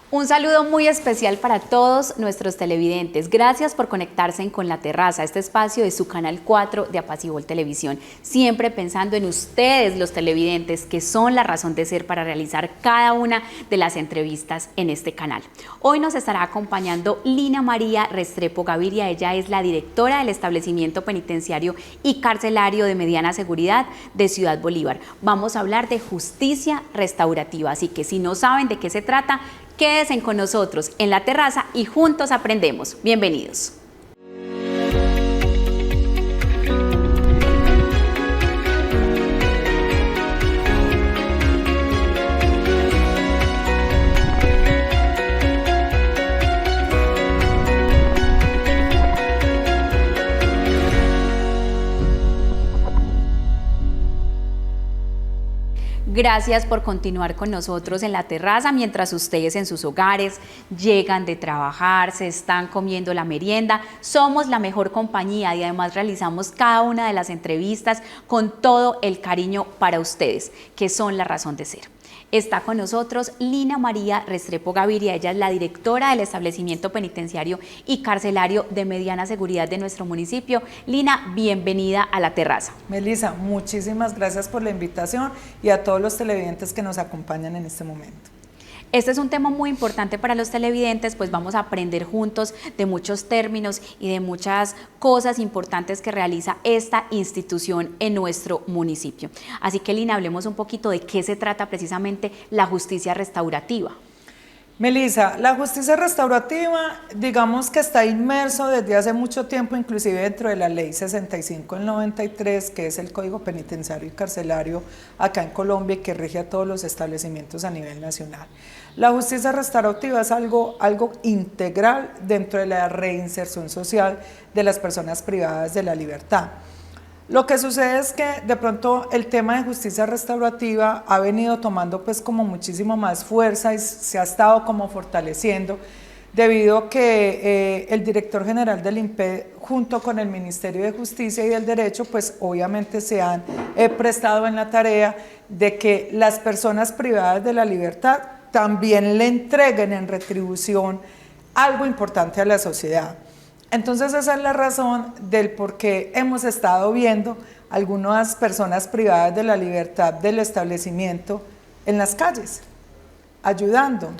Un saludo muy especial para todos nuestros televidentes. Gracias por conectarse con La Terraza, este espacio de su canal 4 de Apaciguol Televisión. Siempre pensando en ustedes, los televidentes, que son la razón de ser para realizar cada una de las entrevistas en este canal. Hoy nos estará acompañando Lina María Restrepo Gaviria. Ella es la directora del establecimiento penitenciario y carcelario de mediana seguridad de Ciudad Bolívar. Vamos a hablar de justicia restaurativa, así que si no saben de qué se trata, quédense con nosotros en La Terraza y juntos aprendemos. Bienvenidos. Gracias por continuar con nosotros en La Terraza mientras ustedes en sus hogares llegan de trabajar, se están comiendo la merienda. Somos la mejor compañía y además realizamos cada una de las entrevistas con todo el cariño para ustedes, que son la razón de ser. Está con nosotros Lina María Restrepo Gaviria. Ella es la directora del establecimiento penitenciario y carcelario de mediana seguridad de nuestro municipio. Lina, bienvenida a La Terraza. Melissa, muchísimas gracias por la invitación y a todos los televidentes que nos acompañan en este momento. Este es un tema muy importante para los televidentes, pues vamos a aprender juntos de muchos términos y de muchas cosas importantes que realiza esta institución en nuestro municipio. Así que, Lina, hablemos un poquito de qué se trata precisamente la justicia restaurativa. Melissa, la justicia restaurativa, digamos que está inmerso desde hace mucho tiempo, inclusive dentro de la ley 65 del 93, que es el Código Penitenciario y Carcelario acá en Colombia y que rige a todos los establecimientos a nivel nacional. La justicia restaurativa es algo integral dentro de la reinserción social de las personas privadas de la libertad. Lo que sucede es que de pronto el tema de justicia restaurativa ha venido tomando pues como muchísimo más fuerza y se ha estado como fortaleciendo debido a que el director general del INPE junto con el Ministerio de Justicia y del Derecho pues obviamente se han prestado en la tarea de que las personas privadas de la libertad también le entreguen en retribución algo importante a la sociedad. Entonces esa es la razón del por qué hemos estado viendo algunas personas privadas de la libertad del establecimiento en las calles, ayudando,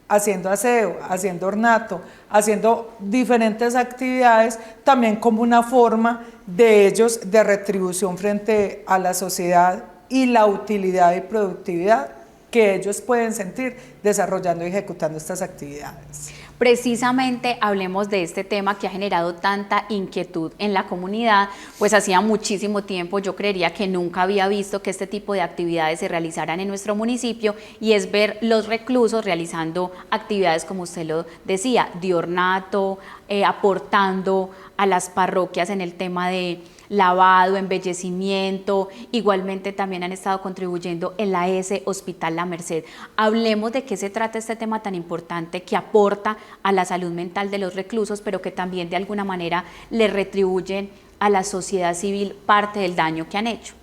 haciendo aseo, haciendo ornato, haciendo diferentes actividades, también como una forma de ellos de retribución frente a la sociedad y la utilidad y productividad que ellos pueden sentir desarrollando y ejecutando estas actividades. Precisamente hablemos de este tema que ha generado tanta inquietud en la comunidad, pues hacía muchísimo tiempo, yo creería que nunca había visto que este tipo de actividades se realizaran en nuestro municipio, y es ver los reclusos realizando actividades, como usted lo decía, de ornato, aportando a las parroquias en el tema de lavado, embellecimiento. Igualmente también han estado contribuyendo en la ES Hospital La Merced. Hablemos de qué se trata este tema tan importante que aporta a la salud mental de los reclusos, pero que también de alguna manera le retribuyen a la sociedad civil parte del daño que han hecho.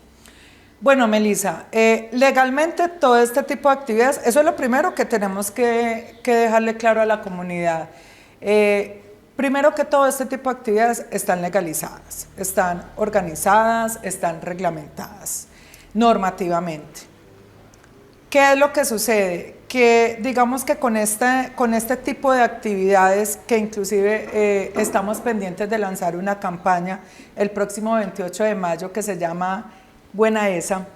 Bueno, Melissa, legalmente todo este tipo de actividades, eso es lo primero que tenemos que dejarle claro a la comunidad. Primero que todo, este tipo de actividades están legalizadas, están organizadas, están reglamentadas normativamente. ¿Qué es lo que sucede? Que digamos que con este tipo de actividades, que inclusive estamos pendientes de lanzar una campaña el próximo 28 de mayo que se llama Buena Esa,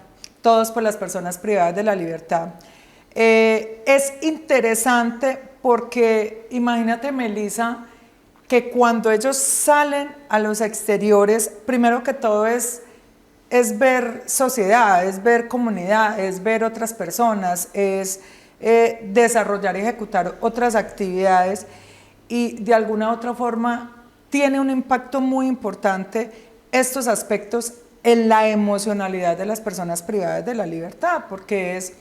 todos por las personas privadas de la libertad, es interesante porque imagínate, Melissa, que cuando ellos salen a los exteriores, primero que todo es ver sociedad, es ver comunidad, es ver otras personas, es desarrollar y ejecutar otras actividades, y de alguna u otra forma tiene un impacto muy importante estos aspectos en la emocionalidad de las personas privadas de la libertad, porque es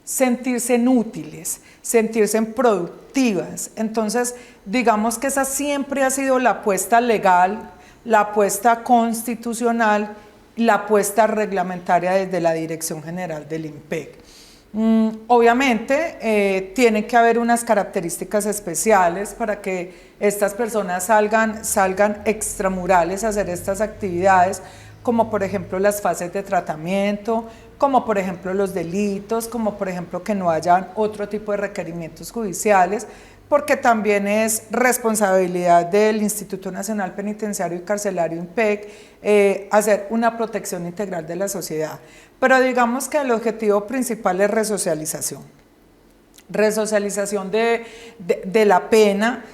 sentirse útiles, sentirse productivas. Entonces, digamos que esa siempre ha sido la apuesta legal, la apuesta constitucional, la apuesta reglamentaria desde la Dirección General del INPEC. Obviamente tienen que haber unas características especiales para que estas personas salgan extramurales a hacer estas actividades, como por ejemplo las fases de tratamiento, como por ejemplo los delitos, como por ejemplo que no hayan otro tipo de requerimientos judiciales, porque también es responsabilidad del Instituto Nacional Penitenciario y Carcelario INPEC hacer una protección integral de la sociedad. Pero digamos que el objetivo principal es resocialización. Resocialización de la pena,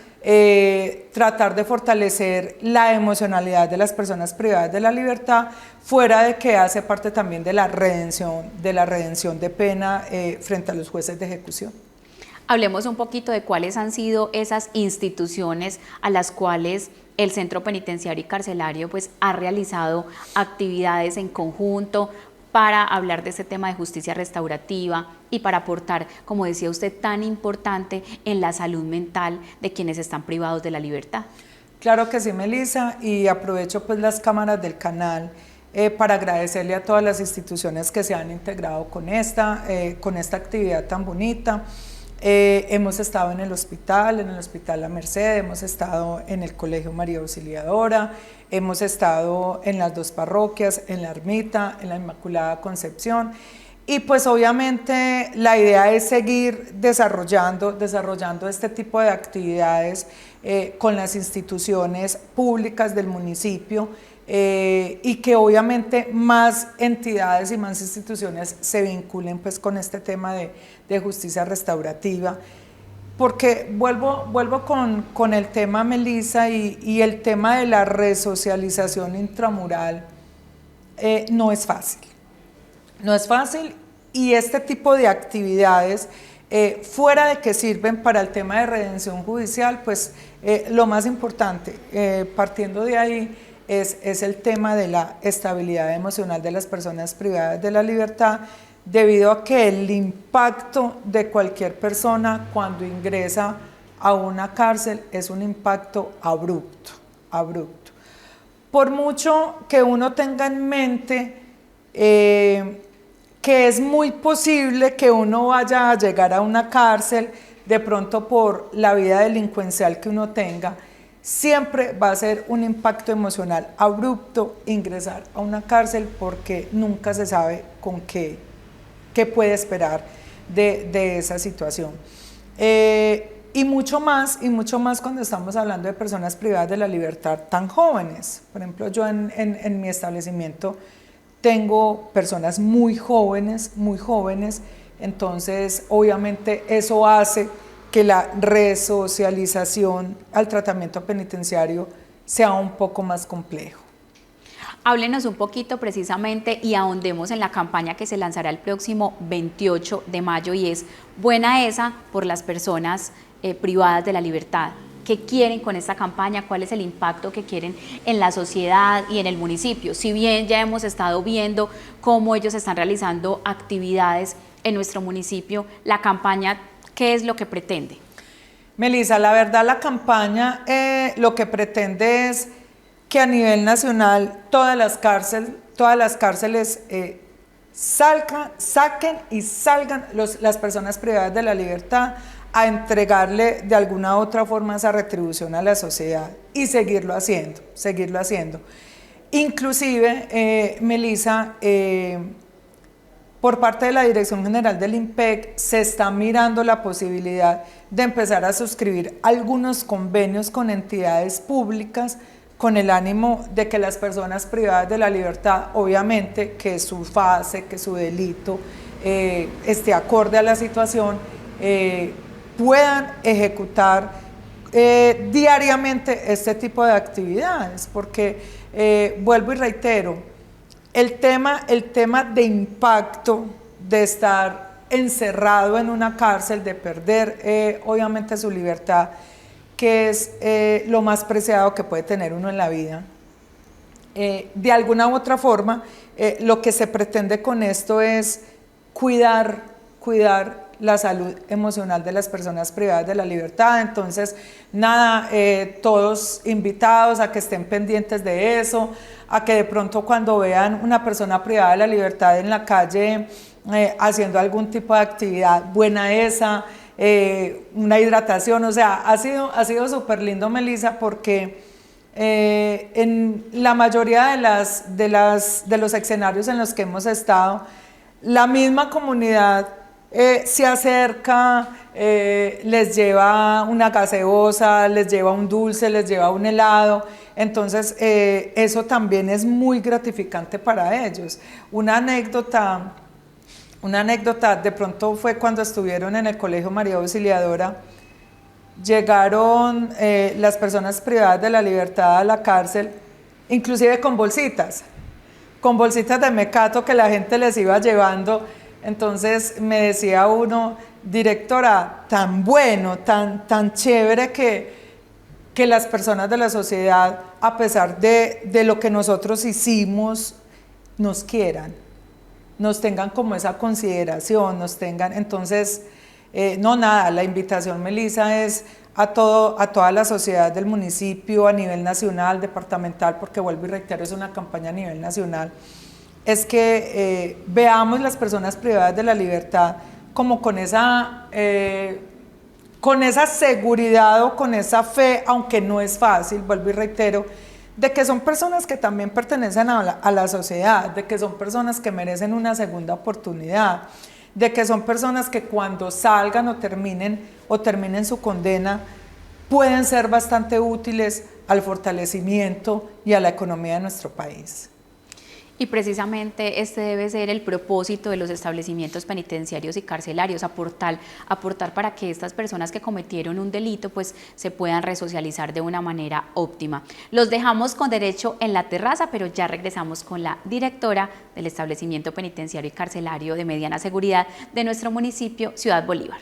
tratar de fortalecer la emocionalidad de las personas privadas de la libertad, fuera de que hace parte también de la redención de pena frente a los jueces de ejecución. Hablemos un poquito de cuáles han sido esas instituciones a las cuales el Centro Penitenciario y Carcelario pues ha realizado actividades en conjunto para hablar de este tema de justicia restaurativa y para aportar, como decía usted, tan importante en la salud mental de quienes están privados de la libertad. Claro que sí, Melissa, y aprovecho pues las cámaras del canal para agradecerle a todas las instituciones que se han integrado con esta actividad tan bonita. Hemos estado en el Hospital La Merced, hemos estado en el Colegio María Auxiliadora, hemos estado en las dos parroquias, en la Ermita, en la Inmaculada Concepción, y pues obviamente la idea es seguir desarrollando este tipo de actividades con las instituciones públicas del municipio, y que obviamente más entidades y más instituciones se vinculen pues con este tema de justicia restaurativa, porque vuelvo con el tema, Melissa, y el tema de la resocialización intramural no es fácil, y este tipo de actividades, fuera de que sirven para el tema de redención judicial, pues lo más importante, partiendo de ahí, es el tema de la estabilidad emocional de las personas privadas de la libertad, debido a que el impacto de cualquier persona cuando ingresa a una cárcel es un impacto abrupto. Por mucho que uno tenga en mente que es muy posible que uno vaya a llegar a una cárcel, de pronto por la vida delincuencial que uno tenga, siempre va a ser un impacto emocional abrupto ingresar a una cárcel, porque nunca se sabe con qué puede esperar de esa situación. Y mucho más cuando estamos hablando de personas privadas de la libertad tan jóvenes. Por ejemplo, yo en mi establecimiento tengo personas muy jóvenes, entonces obviamente eso hace que la resocialización al tratamiento penitenciario sea un poco más complejo. Háblenos un poquito precisamente y ahondemos en la campaña que se lanzará el próximo 28 de mayo, y es Buena Esa por las personas privadas de la libertad. ¿Qué quieren con esta campaña? ¿Cuál es el impacto que quieren en la sociedad y en el municipio? Si bien ya hemos estado viendo cómo ellos están realizando actividades en nuestro municipio, la campaña, ¿qué es lo que pretende? Melissa, la verdad la campaña lo que pretende es que a nivel nacional todas las cárceles saquen y salgan las personas privadas de la libertad a entregarle de alguna u otra forma esa retribución a la sociedad, y seguirlo haciendo. Inclusive, Melissa, por parte de la Dirección General del INPEC se está mirando la posibilidad de empezar a suscribir algunos convenios con entidades públicas, con el ánimo de que las personas privadas de la libertad, obviamente que su fase, que su delito esté acorde a la situación, puedan ejecutar diariamente este tipo de actividades, porque vuelvo y reitero, el tema de impacto de estar encerrado en una cárcel, de perder obviamente su libertad, que es lo más preciado que puede tener uno en la vida. De alguna u otra forma, lo que se pretende con esto es cuidar la salud emocional de las personas privadas de la libertad. Entonces, nada, todos invitados a que estén pendientes de eso, a que de pronto cuando vean una persona privada de la libertad en la calle, haciendo algún tipo de actividad buena esa, una hidratación, o sea, ha sido súper lindo, Melissa, porque en la mayoría de los escenarios en los que hemos estado, la misma comunidad se acerca, les lleva una gaseosa, les lleva un dulce, les lleva un helado. Entonces eso también es muy gratificante para ellos. Una anécdota de pronto fue cuando estuvieron en el Colegio María Auxiliadora. Llegaron las personas privadas de la libertad a la cárcel, inclusive con bolsitas de mecato que la gente les iba llevando. Entonces me decía uno, directora, tan bueno, tan chévere que las personas de la sociedad, a pesar de lo que nosotros hicimos, nos quieran, nos tengan como esa consideración, nos tengan. Entonces, no, nada, la invitación, Melissa, es a toda la sociedad del municipio, a nivel nacional, departamental, porque vuelvo y reitero, es una campaña a nivel nacional, es que veamos las personas privadas de la libertad como con esa seguridad o con esa fe, aunque no es fácil, vuelvo y reitero, de que son personas que también pertenecen a la sociedad, de que son personas que merecen una segunda oportunidad, de que son personas que cuando salgan o terminen su condena pueden ser bastante útiles al fortalecimiento y a la economía de nuestro país. Y precisamente este debe ser el propósito de los establecimientos penitenciarios y carcelarios, aportar para que estas personas que cometieron un delito pues se puedan resocializar de una manera óptima. Los dejamos con Derecho en la terraza, pero ya regresamos con la directora del establecimiento penitenciario y carcelario de mediana seguridad de nuestro municipio, Ciudad Bolívar.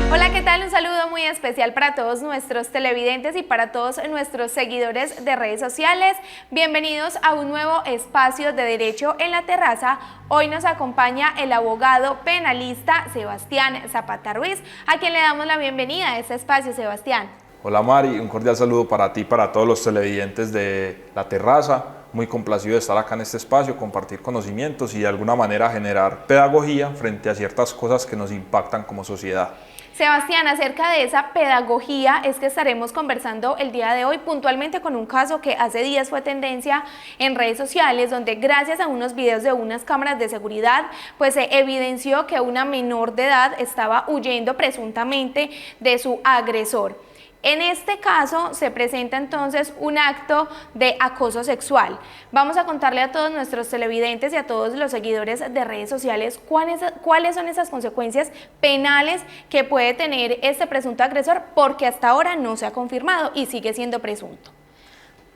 Hola, ¿qué tal? Un saludo muy especial para todos nuestros televidentes y para todos nuestros seguidores de redes sociales. Bienvenidos a un nuevo espacio de Derecho en la Terraza. Hoy nos acompaña el abogado penalista Sebastián Zapata Ruiz, a quien le damos la bienvenida a este espacio. Sebastián. Hola Mari, un cordial saludo para ti y para todos los televidentes de La Terraza. Muy complacido de estar acá en este espacio, compartir conocimientos y de alguna manera generar pedagogía frente a ciertas cosas que nos impactan como sociedad. Sebastián, acerca de esa pedagogía es que estaremos conversando el día de hoy puntualmente con un caso que hace días fue tendencia en redes sociales, donde gracias a unos videos de unas cámaras de seguridad pues se evidenció que una menor de edad estaba huyendo presuntamente de su agresor. En este caso se presenta entonces un acto de acoso sexual. Vamos a contarle a todos nuestros televidentes y a todos los seguidores de redes sociales cuáles son esas consecuencias penales que puede tener este presunto agresor, porque hasta ahora no se ha confirmado y sigue siendo presunto.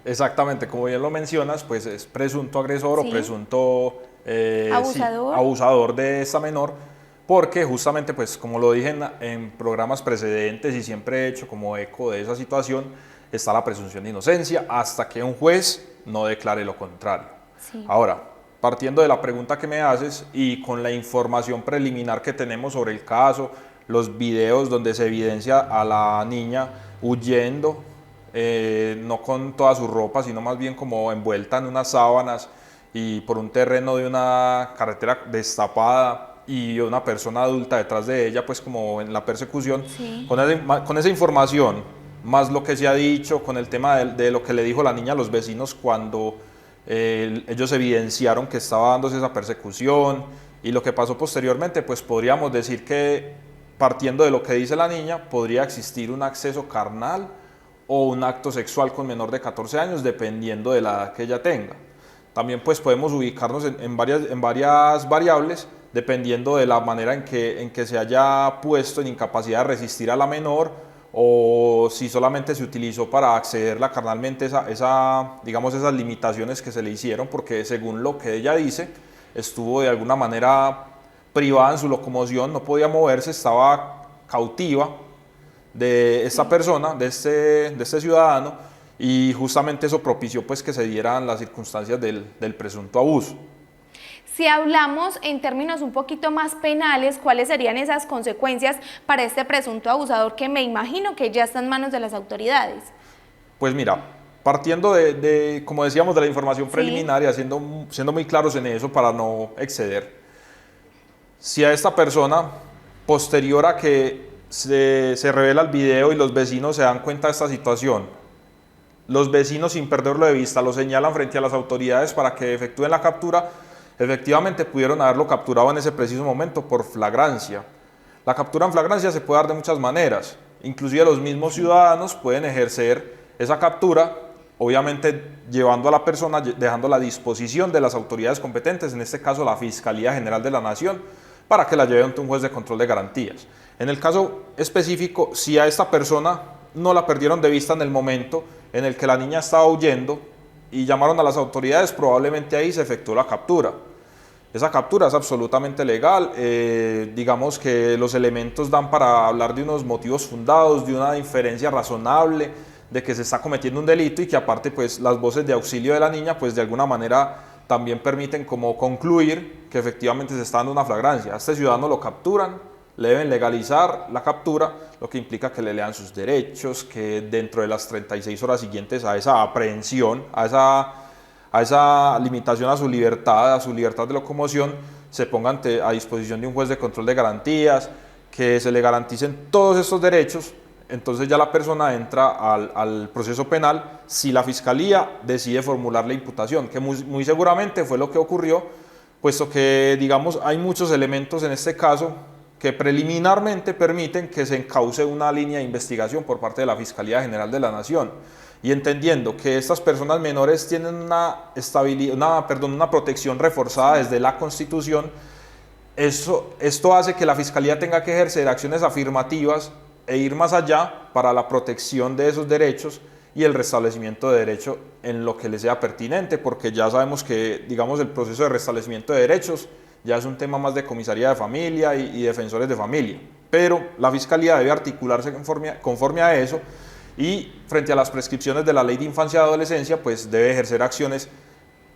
Exactamente, como bien lo mencionas, pues es presunto agresor, ¿sí?, o presunto abusador de esta menor. Porque justamente, pues como lo dije en programas precedentes y siempre he hecho como eco de esa situación, está la presunción de inocencia hasta que un juez no declare lo contrario. Sí. Ahora, partiendo de la pregunta que me haces y con la información preliminar que tenemos sobre el caso, los videos donde se evidencia a la niña huyendo, no con toda su ropa, sino más bien como envuelta en unas sábanas y por un terreno de una carretera destapada, y una persona adulta detrás de ella, pues como en la persecución, sí, con esa información, más lo que se ha dicho, con el tema de lo que le dijo la niña a los vecinos cuando ellos evidenciaron que estaba dándose esa persecución y lo que pasó posteriormente, pues podríamos decir que, partiendo de lo que dice la niña, podría existir un acceso carnal o un acto sexual con menor de 14 años, dependiendo de la edad que ella tenga. También pues podemos ubicarnos en varias variables, dependiendo de la manera en que se haya puesto en incapacidad de resistir a la menor, o si solamente se utilizó para accederla carnalmente digamos esas limitaciones que se le hicieron, porque según lo que ella dice, estuvo de alguna manera privada en su locomoción, no podía moverse, estaba cautiva de esta persona, de este ciudadano, y justamente eso propició pues que se dieran las circunstancias del presunto abuso. Si hablamos en términos un poquito más penales, ¿cuáles serían esas consecuencias para este presunto abusador que me imagino que ya está en manos de las autoridades? Pues mira, partiendo como decíamos, de la información preliminar y siendo muy claros en eso para no exceder, si a esta persona, posterior a que se revela el video y los vecinos se dan cuenta de esta situación, los vecinos, sin perderlo de vista, lo señalan frente a las autoridades para que efectúen la captura, efectivamente pudieron haberlo capturado en ese preciso momento por flagrancia. La captura en flagrancia se puede dar de muchas maneras, inclusive los mismos ciudadanos pueden ejercer esa captura, obviamente llevando a la persona, dejándola a disposición de las autoridades competentes, en este caso la Fiscalía General de la Nación, para que la lleve ante un juez de control de garantías. En el caso específico, si a esta persona no la perdieron de vista en el momento en el que la niña estaba huyendo y llamaron a las autoridades, probablemente ahí se efectuó la captura. Esa captura es absolutamente legal, digamos que los elementos dan para hablar de unos motivos fundados, de una inferencia razonable, de que se está cometiendo un delito y que aparte pues las voces de auxilio de la niña pues de alguna manera también permiten como concluir que efectivamente se está dando una flagrancia. A este ciudadano lo capturan, le deben legalizar la captura, lo que implica que le lean sus derechos, que dentro de las 36 horas siguientes a esa aprehensión, a esa limitación a su libertad de locomoción, se ponga a disposición de un juez de control de garantías, que se le garanticen todos estos derechos. Entonces ya la persona entra al proceso penal si la Fiscalía decide formular la imputación, que muy seguramente fue lo que ocurrió, puesto que, digamos, hay muchos elementos en este caso que preliminarmente permiten que se encauce una línea de investigación por parte de la Fiscalía General de la Nación. Y entendiendo que estas personas menores tienen una protección reforzada desde la Constitución, esto hace que la Fiscalía tenga que ejercer acciones afirmativas e ir más allá para la protección de esos derechos y el restablecimiento de derecho en lo que les sea pertinente, porque ya sabemos que, digamos, el proceso de restablecimiento de derechos ya es un tema más de comisaría de familia y defensores de familia, pero la Fiscalía debe articularse conforme a eso y frente a las prescripciones de la Ley de Infancia y Adolescencia, pues debe ejercer acciones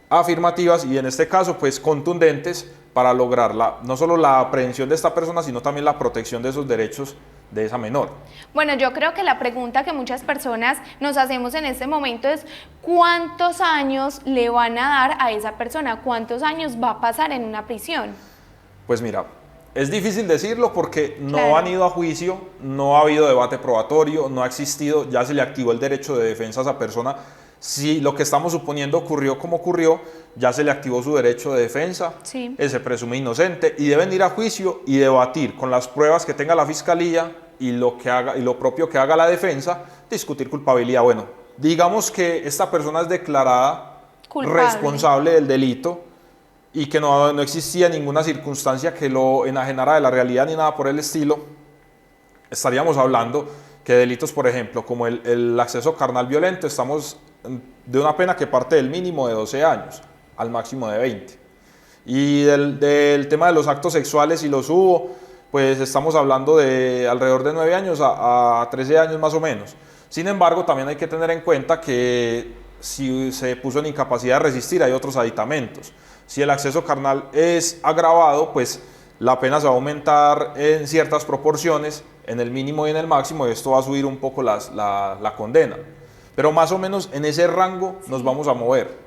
afirmativas y en este caso pues contundentes para lograr no solo la aprehensión de esta persona, sino también la protección de esos derechos de esa menor. Bueno, yo creo que la pregunta que muchas personas nos hacemos en este momento es ¿cuántos años le van a dar a esa persona? ¿Cuántos años va a pasar en una prisión? Pues mira, es difícil decirlo porque no han ido a juicio, no ha habido debate probatorio, no ha existido, ya se le activó el derecho de defensa a esa persona. Si lo que estamos suponiendo ocurrió como ocurrió, ya se le activó su derecho de defensa, se presume inocente y deben ir a juicio y debatir con las pruebas que tenga la Fiscalía y lo propio que haga la defensa, discutir culpabilidad. Bueno, digamos que esta persona es declarada responsable del delito y que no existía ninguna circunstancia que lo enajenara de la realidad ni nada por el estilo, estaríamos hablando que delitos, por ejemplo, como el acceso carnal violento, estamos de una pena que parte del mínimo de 12 años al máximo de 20. Y del tema de los actos sexuales, si los hubo, pues estamos hablando de alrededor de 9 años a 13 años más o menos. Sin embargo, también hay que tener en cuenta que si se puso en incapacidad de resistir, hay otros aditamentos. Si el acceso carnal es agravado, pues la pena se va a aumentar en ciertas proporciones, en el mínimo y en el máximo, y esto va a subir un poco la condena. Pero más o menos en ese rango nos vamos a mover.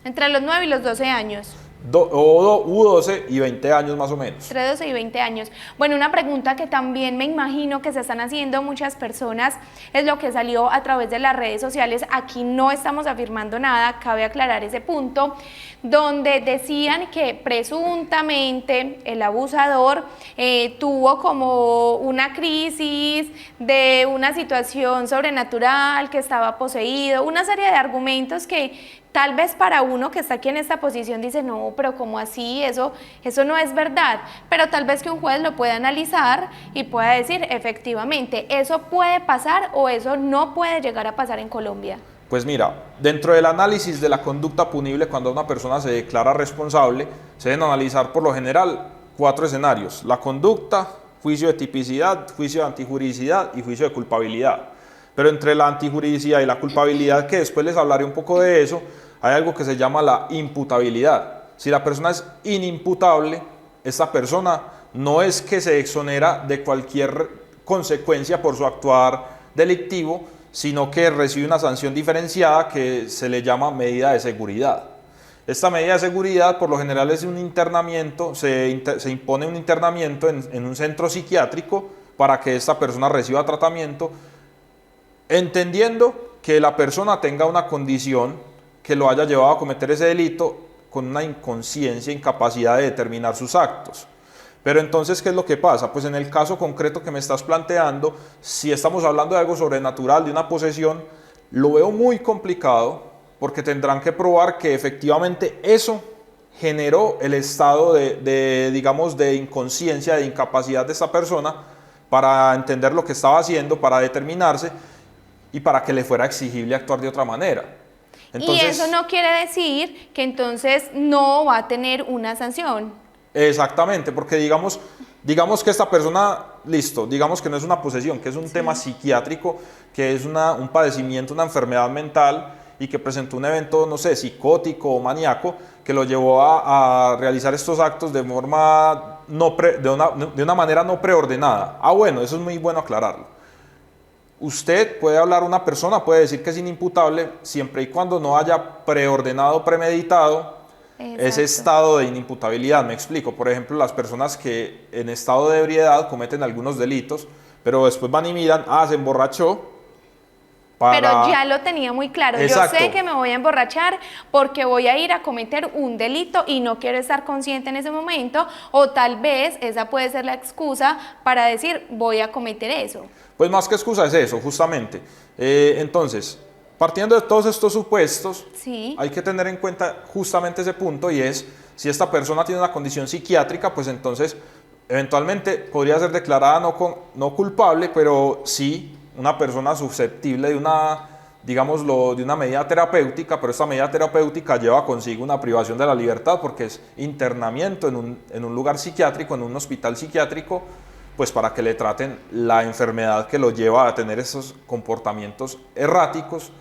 Entre los 9 y los 12 años. U12 y 20 años más o menos. Entre 12 y 20 años. Bueno, una pregunta que también me imagino que se están haciendo muchas personas es lo que salió a través de las redes sociales. Aquí no estamos afirmando nada, cabe aclarar ese punto, donde decían que presuntamente el abusador tuvo como una crisis de una situación sobrenatural, que estaba poseído, una serie de argumentos que tal vez para uno que está aquí en esta posición dice, no, pero ¿cómo así? Eso no es verdad. Pero tal vez que un juez lo pueda analizar y pueda decir, efectivamente, ¿eso puede pasar o eso no puede llegar a pasar en Colombia? Pues mira, dentro del análisis de la conducta punible, cuando una persona se declara responsable, se deben analizar por lo general 4 escenarios: la conducta, juicio de tipicidad, juicio de antijuridicidad y juicio de culpabilidad. Pero entre la antijuridicidad y la culpabilidad, que después les hablaré un poco de eso, hay algo que se llama la imputabilidad. Si la persona es inimputable, esta persona no es que se exonera de cualquier consecuencia por su actuar delictivo, sino que recibe una sanción diferenciada que se le llama medida de seguridad. Esta medida de seguridad por lo general es un internamiento, se impone un internamiento en un centro psiquiátrico para que esta persona reciba tratamiento, entendiendo que la persona tenga una condición que lo haya llevado a cometer ese delito con una inconsciencia, incapacidad de determinar sus actos. Pero entonces, ¿qué es lo que pasa? Pues en el caso concreto que me estás planteando, si estamos hablando de algo sobrenatural, de una posesión, lo veo muy complicado porque tendrán que probar que efectivamente eso generó el estado digamos, de inconsciencia, de incapacidad de esta persona para entender lo que estaba haciendo, para determinarse y para que le fuera exigible actuar de otra manera. Entonces, y eso no quiere decir que entonces no va a tener una sanción. Exactamente, porque digamos que esta persona, listo, digamos que no es una posesión, que es un tema psiquiátrico, que es un padecimiento, una enfermedad mental y que presentó un evento, no sé, psicótico o maníaco que lo llevó a realizar estos actos de forma de una manera no preordenada. Bueno, eso es muy bueno aclararlo. Usted puede hablar, una persona puede decir que es inimputable siempre y cuando no haya preordenado, premeditado ese estado de inimputabilidad. Me explico. Por ejemplo, las personas que en estado de ebriedad cometen algunos delitos, pero después van y miran, se emborrachó. Pero ya lo tenía muy claro. Exacto. Yo sé que me voy a emborrachar porque voy a ir a cometer un delito y no quiero estar consciente en ese momento, o tal vez esa puede ser la excusa para decir voy a cometer eso. Pues más que excusa es eso, justamente. Entonces, partiendo de todos estos supuestos, hay que tener en cuenta justamente ese punto, y es, si esta persona tiene una condición psiquiátrica, pues entonces eventualmente podría ser declarada no culpable, pero sí una persona susceptible de digámoslo, de una medida terapéutica, pero esta medida terapéutica lleva consigo una privación de la libertad porque es internamiento en un lugar psiquiátrico, en un hospital psiquiátrico, pues para que le traten la enfermedad que lo lleva a tener esos comportamientos erráticos.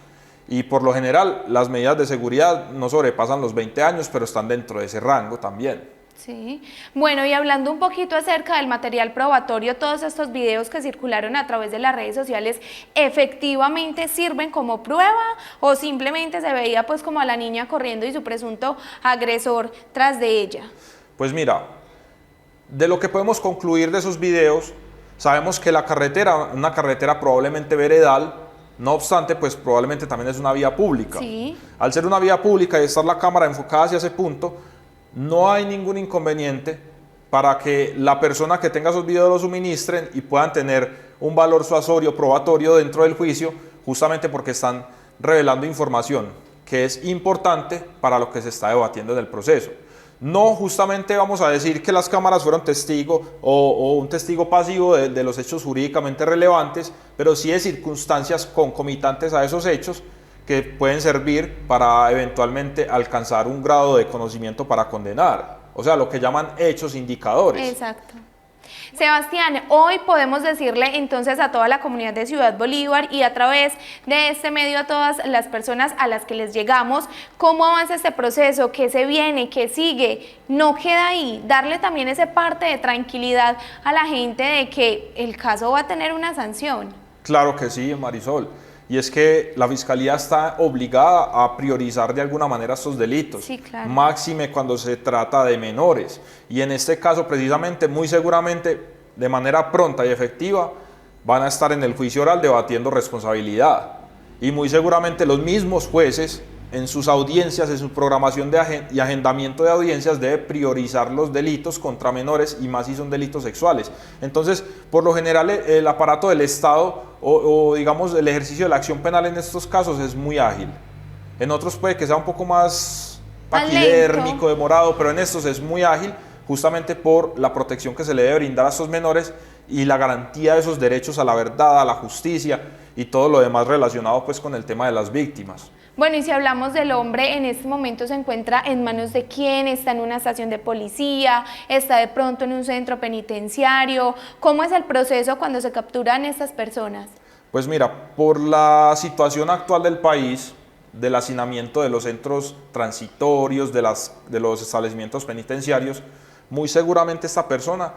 Y por lo general las medidas de seguridad no sobrepasan los 20 años, pero están dentro de ese rango también. Sí, bueno, y hablando un poquito acerca del material probatorio, todos estos videos que circularon a través de las redes sociales, ¿efectivamente sirven como prueba o simplemente se veía pues como a la niña corriendo y su presunto agresor tras de ella? Pues mira, de lo que podemos concluir de esos videos, sabemos que la carretera, una carretera probablemente veredal, no obstante, pues probablemente también es una vía pública. Sí. Al ser una vía pública y estar la cámara enfocada hacia ese punto, no hay ningún inconveniente para que la persona que tenga esos videos los suministren y puedan tener un valor suasorio, probatorio dentro del juicio, justamente porque están revelando información que es importante para lo que se está debatiendo en el proceso. No justamente vamos a decir que las cámaras fueron testigo o un testigo pasivo de los hechos jurídicamente relevantes, pero sí de circunstancias concomitantes a esos hechos que pueden servir para eventualmente alcanzar un grado de conocimiento para condenar, o sea, lo que llaman hechos indicadores. Exacto. Sebastián, hoy podemos decirle entonces a toda la comunidad de Ciudad Bolívar y a través de este medio a todas las personas a las que les llegamos, cómo avanza este proceso, qué se viene, qué sigue, no queda ahí, darle también ese parte de tranquilidad a la gente de que el caso va a tener una sanción. Claro que sí, Marisol. Y es que la Fiscalía está obligada a priorizar de alguna manera estos delitos, sí, claro. Máxime cuando se trata de menores. Y en este caso, precisamente, muy seguramente, de manera pronta y efectiva, van a estar en el juicio oral debatiendo responsabilidad. Y muy seguramente los mismos jueces, en sus audiencias, en su programación y agendamiento de audiencias, debe priorizar los delitos contra menores y más si son delitos sexuales. Entonces, por lo general, el aparato del Estado o digamos el ejercicio de la acción penal en estos casos es muy ágil. En otros puede que sea un poco más paquidérmico, demorado, pero en estos es muy ágil, justamente por la protección que se le debe brindar a estos menores y la garantía de esos derechos a la verdad, a la justicia y todo lo demás relacionado pues con el tema de las víctimas. Bueno, y si hablamos del hombre, en este momento se encuentra en manos de quién, está en una estación de policía, está de pronto en un centro penitenciario. ¿Cómo es el proceso cuando se capturan estas personas? Pues mira, por la situación actual del país, del hacinamiento de los centros transitorios, de los establecimientos penitenciarios, muy seguramente esta persona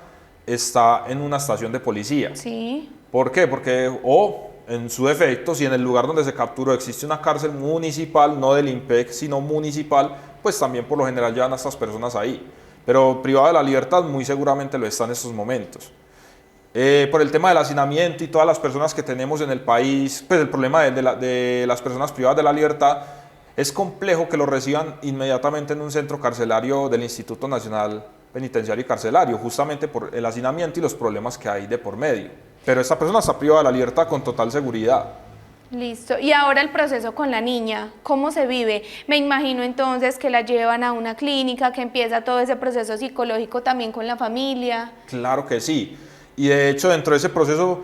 está en una estación de policía. Sí. ¿Por qué? Porque en su defecto, si en el lugar donde se capturó existe una cárcel municipal, no del IMPEC, sino municipal, pues también por lo general llevan a estas personas ahí. Pero privada de la libertad muy seguramente lo está en estos momentos. Por el tema del hacinamiento y todas las personas que tenemos en el país, pues el problema de las personas privadas de la libertad, es complejo que lo reciban inmediatamente en un centro carcelario del Instituto Nacional Penitenciario y Carcelario, justamente por el hacinamiento y los problemas que hay de por medio. Pero esta persona está privada de la libertad con total seguridad. Listo. Y ahora el proceso con la niña, ¿cómo se vive? Me imagino entonces que la llevan a una clínica, que empieza todo ese proceso psicológico también con la familia. Claro que sí. Y de hecho dentro de ese proceso,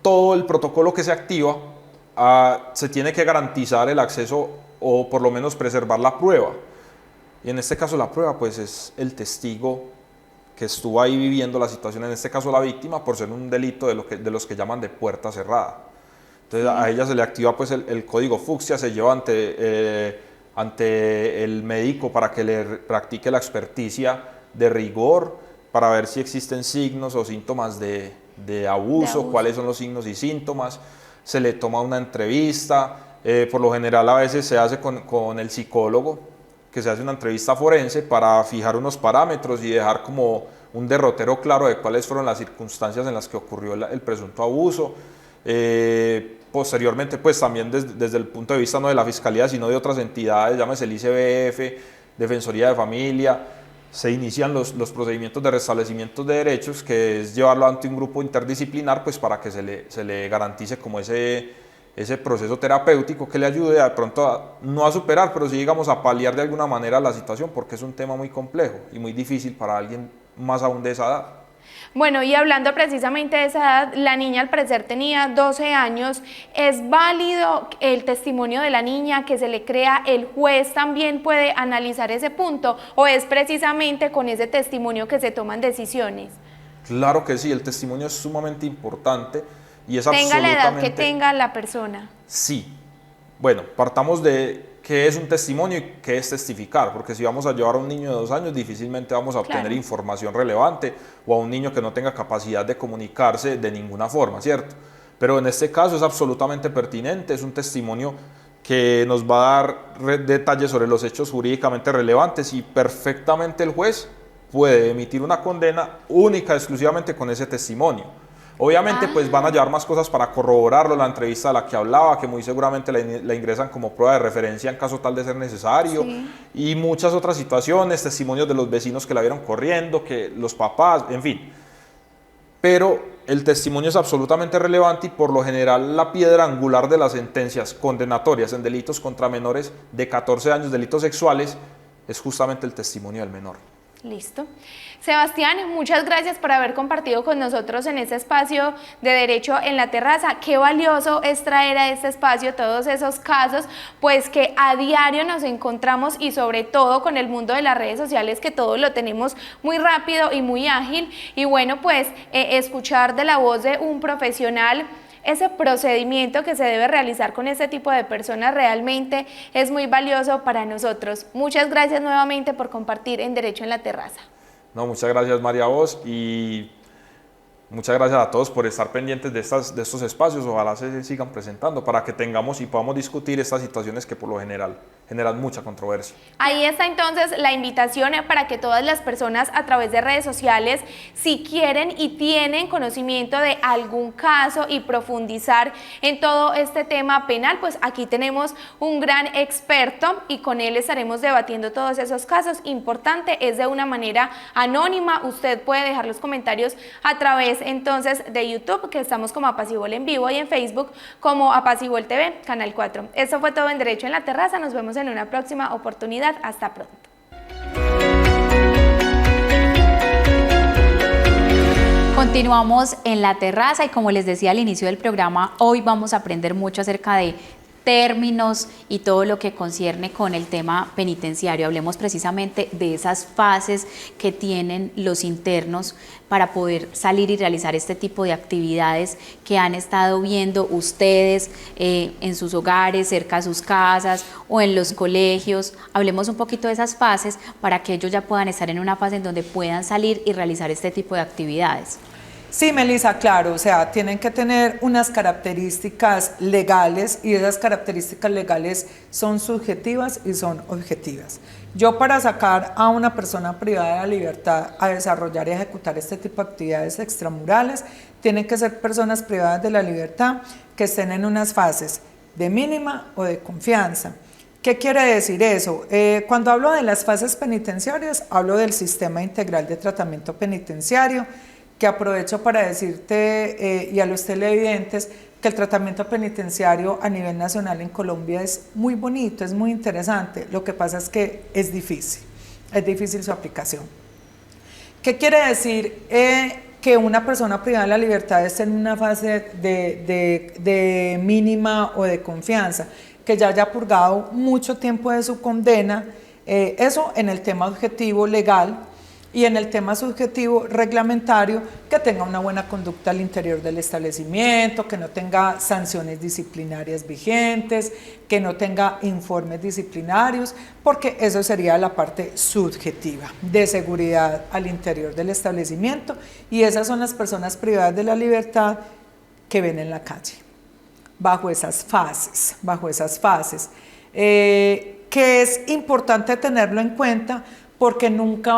todo el protocolo que se activa, se tiene que garantizar el acceso o por lo menos preservar la prueba. Y en este caso la prueba pues es el testigo que estuvo ahí viviendo la situación, en este caso la víctima, por ser un delito de los que llaman de puerta cerrada. Entonces a ella se le activa pues el código fucsia, se lleva ante el médico para que le practique la experticia de rigor, para ver si existen signos o síntomas de abuso, cuáles son los signos y síntomas. Se le toma una entrevista, por lo general a veces se hace con el psicólogo, que se hace una entrevista forense para fijar unos parámetros y dejar como un derrotero claro de cuáles fueron las circunstancias en las que ocurrió el presunto abuso. Posteriormente, pues también desde el punto de vista no de la Fiscalía, sino de otras entidades, llámese el ICBF, Defensoría de Familia, se inician los procedimientos de restablecimiento de derechos, que es llevarlo ante un grupo interdisciplinar, pues para que se le garantice como ese proceso terapéutico que le ayude de pronto no a superar, pero sí digamos a paliar de alguna manera la situación, porque es un tema muy complejo y muy difícil para alguien más aún de esa edad. Bueno, y hablando precisamente de esa edad, la niña al parecer tenía 12 años, ¿es válido el testimonio de la niña que se le crea? ¿El juez también puede analizar ese punto o es precisamente con ese testimonio que se toman decisiones? Claro que sí, el testimonio es sumamente importante y es tenga absolutamente... la edad que tenga la persona. Sí. Bueno, partamos de qué es un testimonio y qué es testificar, porque si vamos a llevar a un niño de 2 años, difícilmente vamos a obtener información relevante, o a un niño que no tenga capacidad de comunicarse de ninguna forma, ¿cierto? Pero en este caso es absolutamente pertinente, es un testimonio que nos va a dar detalles sobre los hechos jurídicamente relevantes y perfectamente el juez puede emitir una condena única, exclusivamente con ese testimonio. Obviamente pues van a llevar más cosas para corroborarlo, la entrevista de la que hablaba, que muy seguramente la ingresan como prueba de referencia en caso tal de ser necesario, y muchas otras situaciones, testimonios de los vecinos que la vieron corriendo, que los papás, en fin. Pero el testimonio es absolutamente relevante y por lo general la piedra angular de las sentencias condenatorias en delitos contra menores de 14 años, delitos sexuales, es justamente el testimonio del menor. Listo. Sebastián, muchas gracias por haber compartido con nosotros en este espacio de Derecho en la Terraza. Qué valioso es traer a este espacio todos esos casos, pues que a diario nos encontramos y sobre todo con el mundo de las redes sociales, que todo lo tenemos muy rápido y muy ágil. Y bueno, pues escuchar de la voz de un profesional ese procedimiento que se debe realizar con este tipo de personas realmente es muy valioso para nosotros. Muchas gracias nuevamente por compartir en Derecho en la Terraza. No, muchas gracias María vos y muchas gracias a todos por estar pendientes de estos espacios. Ojalá se sigan presentando para que tengamos y podamos discutir estas situaciones que por lo general generan mucha controversia. Ahí está entonces la invitación para que todas las personas a través de redes sociales, si quieren y tienen conocimiento de algún caso y profundizar en todo este tema penal, pues aquí tenemos un gran experto y con él estaremos debatiendo todos esos casos. Importante, es de una manera anónima, usted puede dejar los comentarios a través entonces de YouTube, que estamos como Apacible en vivo, y en Facebook como Apacible TV, Canal 4. Eso fue todo en Derecho en la Terraza, nos vemos en una próxima oportunidad. Hasta pronto. Continuamos en la terraza y como les decía al inicio del programa, hoy vamos a aprender mucho acerca de términos y todo lo que concierne con el tema penitenciario. Hablemos precisamente de esas fases que tienen los internos para poder salir y realizar este tipo de actividades que han estado viendo ustedes en sus hogares, cerca de sus casas o en los colegios. Hablemos un poquito de esas fases para que ellos ya puedan estar en una fase en donde puedan salir y realizar este tipo de actividades. Sí, Melissa, claro, o sea, tienen que tener unas características legales y esas características legales son subjetivas y son objetivas. Yo para sacar a una persona privada de la libertad a desarrollar y ejecutar este tipo de actividades extramurales, tienen que ser personas privadas de la libertad que estén en unas fases de mínima o de confianza. ¿Qué quiere decir eso? Cuando hablo de las fases penitenciarias, hablo del sistema integral de tratamiento penitenciario, que aprovecho para decirte y a los televidentes que el tratamiento penitenciario a nivel nacional en Colombia es muy bonito, es muy interesante. Lo que pasa es que es difícil su aplicación. ¿Qué quiere decir? Que una persona privada de la libertad esté en una fase de mínima o de confianza, que ya haya purgado mucho tiempo de su condena, eso en el tema objetivo legal, y en el tema subjetivo reglamentario, que tenga una buena conducta al interior del establecimiento, que no tenga sanciones disciplinarias vigentes, que no tenga informes disciplinarios, porque eso sería la parte subjetiva de seguridad al interior del establecimiento, y esas son las personas privadas de la libertad que ven en la calle, bajo esas fases, que es importante tenerlo en cuenta, porque nunca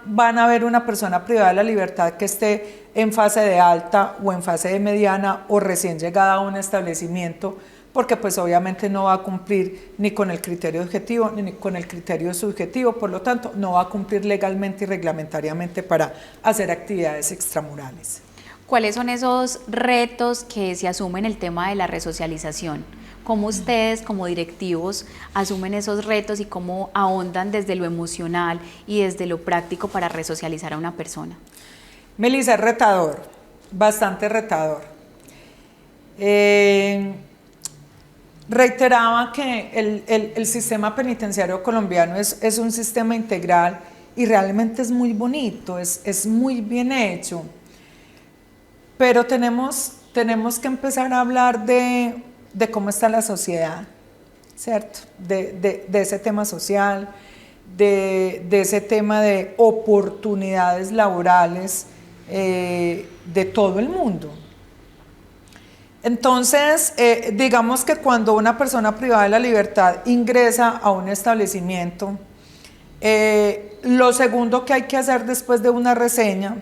van a ver una persona privada de la libertad que esté en fase de alta o en fase de mediana o recién llegada a un establecimiento, porque pues obviamente no va a cumplir ni con el criterio objetivo ni con el criterio subjetivo, por lo tanto no va a cumplir legalmente y reglamentariamente para hacer actividades extramurales. ¿Cuáles son esos retos que se asumen en el tema de la resocialización? ¿Cómo ustedes como directivos asumen esos retos y cómo ahondan desde lo emocional y desde lo práctico para resocializar a una persona? Melissa, es retador, bastante retador. Reiteraba que el sistema penitenciario colombiano es un sistema integral y realmente es muy bonito, es muy bien hecho, pero tenemos que empezar a hablar de cómo está la sociedad, ¿cierto? De ese tema social, de ese tema de oportunidades laborales de todo el mundo. Entonces, digamos que cuando una persona privada de la libertad ingresa a un establecimiento, lo segundo que hay que hacer después de una reseña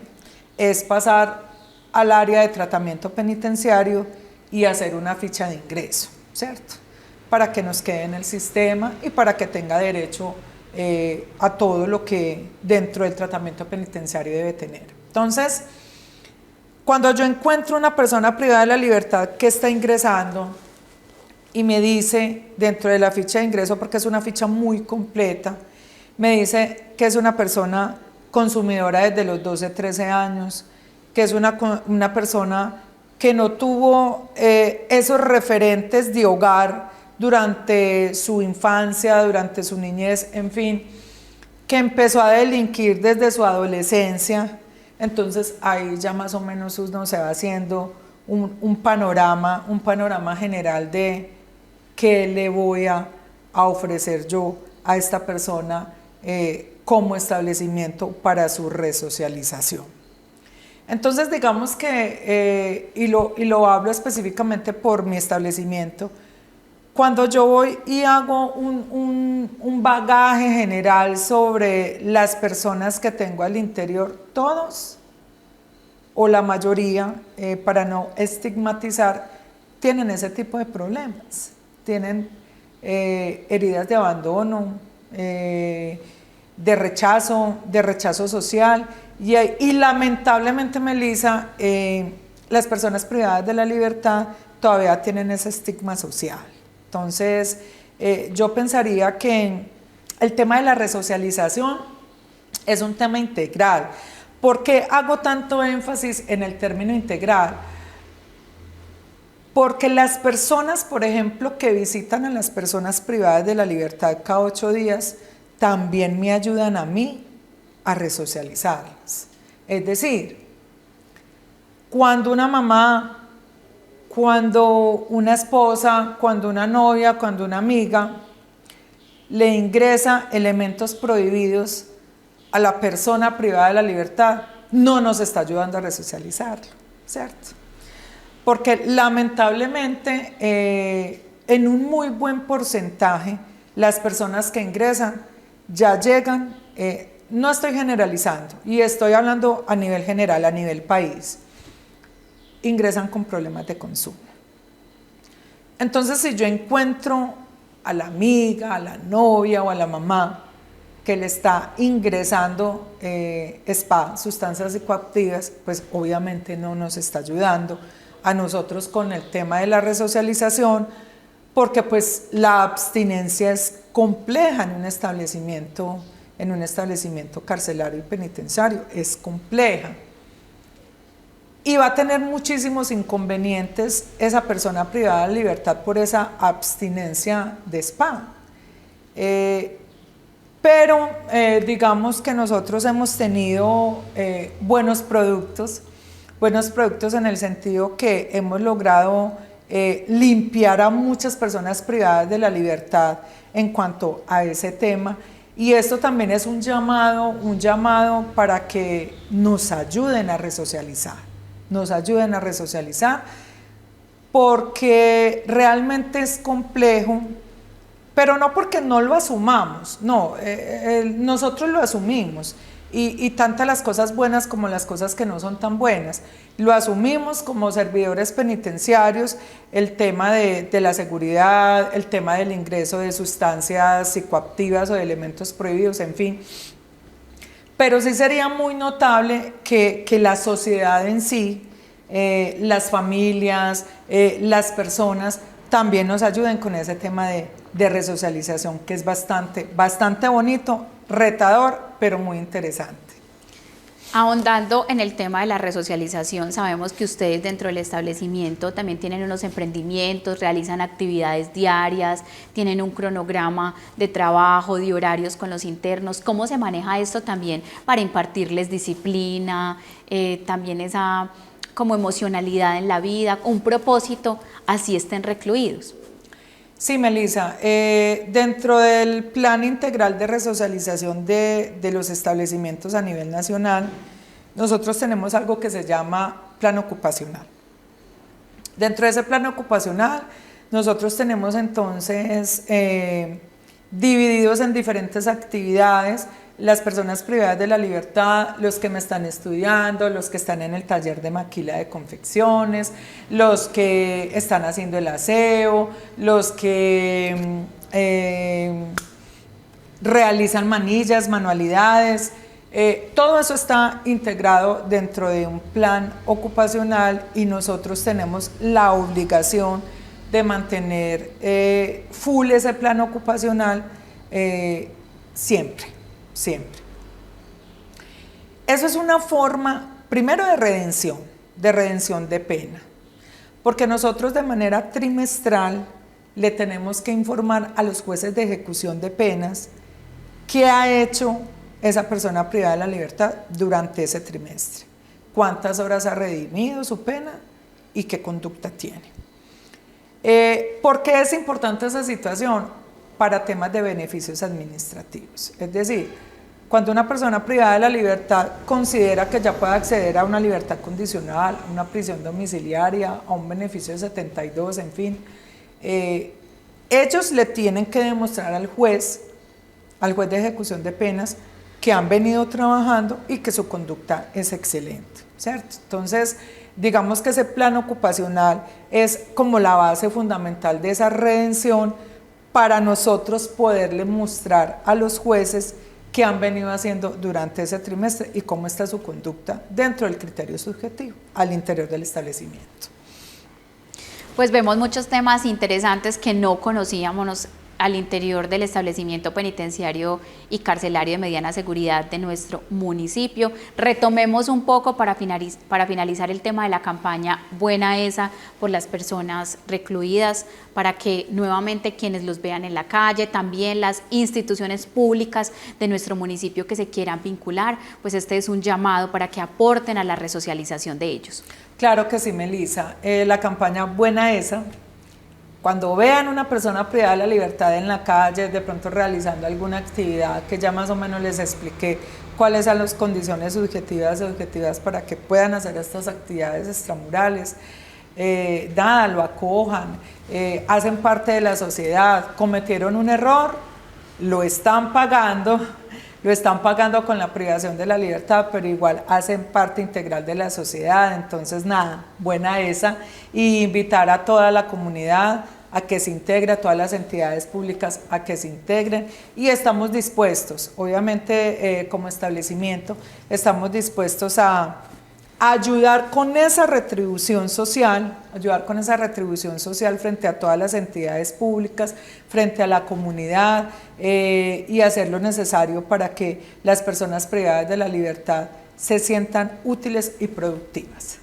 es pasar al área de tratamiento penitenciario y hacer una ficha de ingreso, ¿cierto? Para que nos quede en el sistema y para que tenga derecho a todo lo que dentro del tratamiento penitenciario debe tener. Entonces, cuando yo encuentro una persona privada de la libertad que está ingresando y me dice dentro de la ficha de ingreso, porque es una ficha muy completa, me dice que es una persona consumidora desde los 12, 13 años, que es una persona que no tuvo esos referentes de hogar durante su infancia, durante su niñez, en fin, que empezó a delinquir desde su adolescencia. Entonces ahí ya más o menos uno se va haciendo un panorama general de qué le voy a ofrecer yo a esta persona como establecimiento para su resocialización. Entonces digamos que, y lo hablo específicamente por mi establecimiento, cuando yo voy y hago un bagaje general sobre las personas que tengo al interior, todos o la mayoría, para no estigmatizar, tienen ese tipo de problemas, tienen heridas de abandono, de rechazo social, y lamentablemente, Melissa, las personas privadas de la libertad todavía tienen ese estigma social. Entonces, yo pensaría que el tema de la resocialización es un tema integral. ¿Por qué hago tanto énfasis en el término integral? Porque las personas, por ejemplo, que visitan a las personas privadas de la libertad cada 8 días, también me ayudan a mí a resocializarlas. Es decir, cuando una mamá, cuando una esposa, cuando una novia, cuando una amiga le ingresa elementos prohibidos a la persona privada de la libertad, no nos está ayudando a resocializarlo, ¿cierto? Porque lamentablemente en un muy buen porcentaje las personas que ingresan ya llegan, no estoy generalizando y estoy hablando a nivel general, a nivel país, ingresan con problemas de consumo. Entonces, si yo encuentro a la amiga, a la novia o a la mamá que le está ingresando SPA, sustancias psicoactivas, pues obviamente no nos está ayudando a nosotros con el tema de la resocialización, porque pues la abstinencia es compleja en un establecimiento carcelario y penitenciario, es compleja. Y va a tener muchísimos inconvenientes esa persona privada de libertad por esa abstinencia de SPA. Pero digamos que nosotros hemos tenido buenos productos en el sentido que hemos logrado limpiar a muchas personas privadas de la libertad en cuanto a ese tema. Y esto también es un llamado para que nos ayuden a resocializar. Porque realmente es complejo, pero no porque no lo asumamos, no, nosotros lo asumimos y tantas las cosas buenas como las cosas que no son tan buenas, lo asumimos como servidores penitenciarios, el tema de la seguridad, el tema del ingreso de sustancias psicoactivas o de elementos prohibidos, en fin. Pero sí sería muy notable que la sociedad en sí, las familias, las personas, también nos ayuden con ese tema de resocialización, que es bastante bonito, retador, pero muy interesante. Ahondando en el tema de la resocialización, sabemos que ustedes dentro del establecimiento también tienen unos emprendimientos, realizan actividades diarias, tienen un cronograma de trabajo, de horarios con los internos. ¿Cómo se maneja esto también para impartirles disciplina, también esa como emocionalidad en la vida, un propósito, así estén recluidos? Sí, Melissa, dentro del plan integral de resocialización de los establecimientos a nivel nacional, nosotros tenemos algo que se llama plan ocupacional. Dentro de ese plan ocupacional, nosotros tenemos entonces divididos en diferentes actividades las personas privadas de la libertad, los que me están estudiando, los que están en el taller de maquila de confecciones, los que están haciendo el aseo, los que realizan manillas, manualidades, todo eso está integrado dentro de un plan ocupacional y nosotros tenemos la obligación de mantener full ese plan ocupacional siempre. Eso es una forma, primero, de redención de pena, porque nosotros de manera trimestral le tenemos que informar a los jueces de ejecución de penas qué ha hecho esa persona privada de la libertad durante ese trimestre, cuántas horas ha redimido su pena y qué conducta tiene. ¿Por qué es importante esa situación? Para temas de beneficios administrativos, es decir, cuando una persona privada de la libertad considera que ya puede acceder a una libertad condicional, a una prisión domiciliaria, a un beneficio de 72, en fin, ellos le tienen que demostrar al juez de ejecución de penas, que han venido trabajando y que su conducta es excelente, ¿cierto? Entonces, digamos que ese plan ocupacional es como la base fundamental de esa redención para nosotros poderle mostrar a los jueces qué han venido haciendo durante ese trimestre y cómo está su conducta dentro del criterio subjetivo al interior del establecimiento. Pues vemos muchos temas interesantes que no conocíamos al interior del establecimiento penitenciario y carcelario de mediana seguridad de nuestro municipio. Retomemos un poco para finalizar el tema de la campaña Buena Esa por las personas recluidas, para que nuevamente quienes los vean en la calle, también las instituciones públicas de nuestro municipio que se quieran vincular, pues este es un llamado para que aporten a la resocialización de ellos. Claro que sí, Melissa. La campaña Buena Esa Cuando vean una persona privada de la libertad en la calle, de pronto realizando alguna actividad que ya más o menos les expliqué cuáles son las condiciones subjetivas y objetivas para que puedan hacer estas actividades extramurales, nada, lo acojan, hacen parte de la sociedad, cometieron un error, lo están pagando con la privación de la libertad, pero igual hacen parte integral de la sociedad. Entonces nada, buena esa, y invitar a toda la comunidad a que se integre, a todas las entidades públicas a que se integren, y estamos dispuestos, obviamente como establecimiento, estamos dispuestos a ayudar con esa retribución social, frente a todas las entidades públicas, frente a la comunidad, y hacer lo necesario para que las personas privadas de la libertad se sientan útiles y productivas.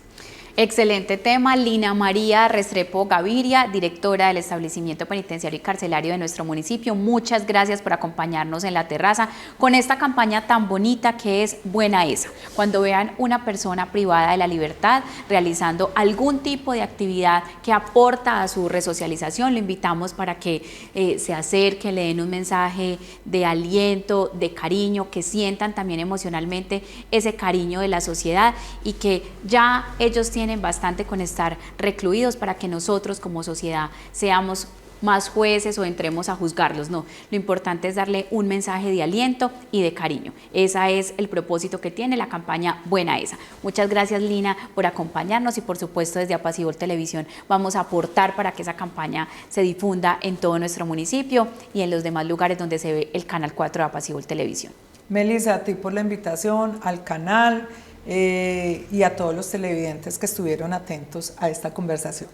Excelente tema. Lina María Restrepo Gaviria, directora del establecimiento penitenciario y carcelario de nuestro municipio. Muchas gracias por acompañarnos en la terraza con esta campaña tan bonita que es Buena Esa. Cuando vean una persona privada de la libertad realizando algún tipo de actividad que aporta a su resocialización, lo invitamos para que se acerque, le den un mensaje de aliento, de cariño, que sientan también emocionalmente ese cariño de la sociedad, y que ya ellos tienen bastante con estar recluidos para que nosotros como sociedad seamos más jueces o entremos a juzgarlos. No, lo importante es darle un mensaje de aliento y de cariño. Ese es el propósito que tiene la campaña Buena Esa. Muchas gracias, Lina, por acompañarnos, y por supuesto desde Apacible Televisión vamos a aportar para que esa campaña se difunda en todo nuestro municipio y en los demás lugares donde se ve el Canal 4 de Apacible Televisión. Melissa, a ti por la invitación, al canal, y a todos los televidentes que estuvieron atentos a esta conversación.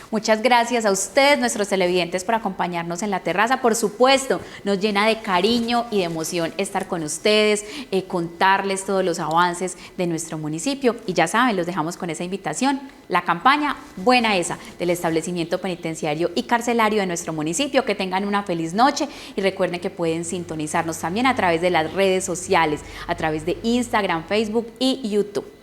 Muchas gracias a ustedes, nuestros televidentes, por acompañarnos en la terraza. Por supuesto, nos llena de cariño y de emoción estar con ustedes, contarles todos los avances de nuestro municipio. Y ya saben, los dejamos con esa invitación, la campaña Buena Esa del establecimiento penitenciario y carcelario de nuestro municipio. Que tengan una feliz noche, y recuerden que pueden sintonizarnos también a través de las redes sociales, a través de Instagram, Facebook y YouTube.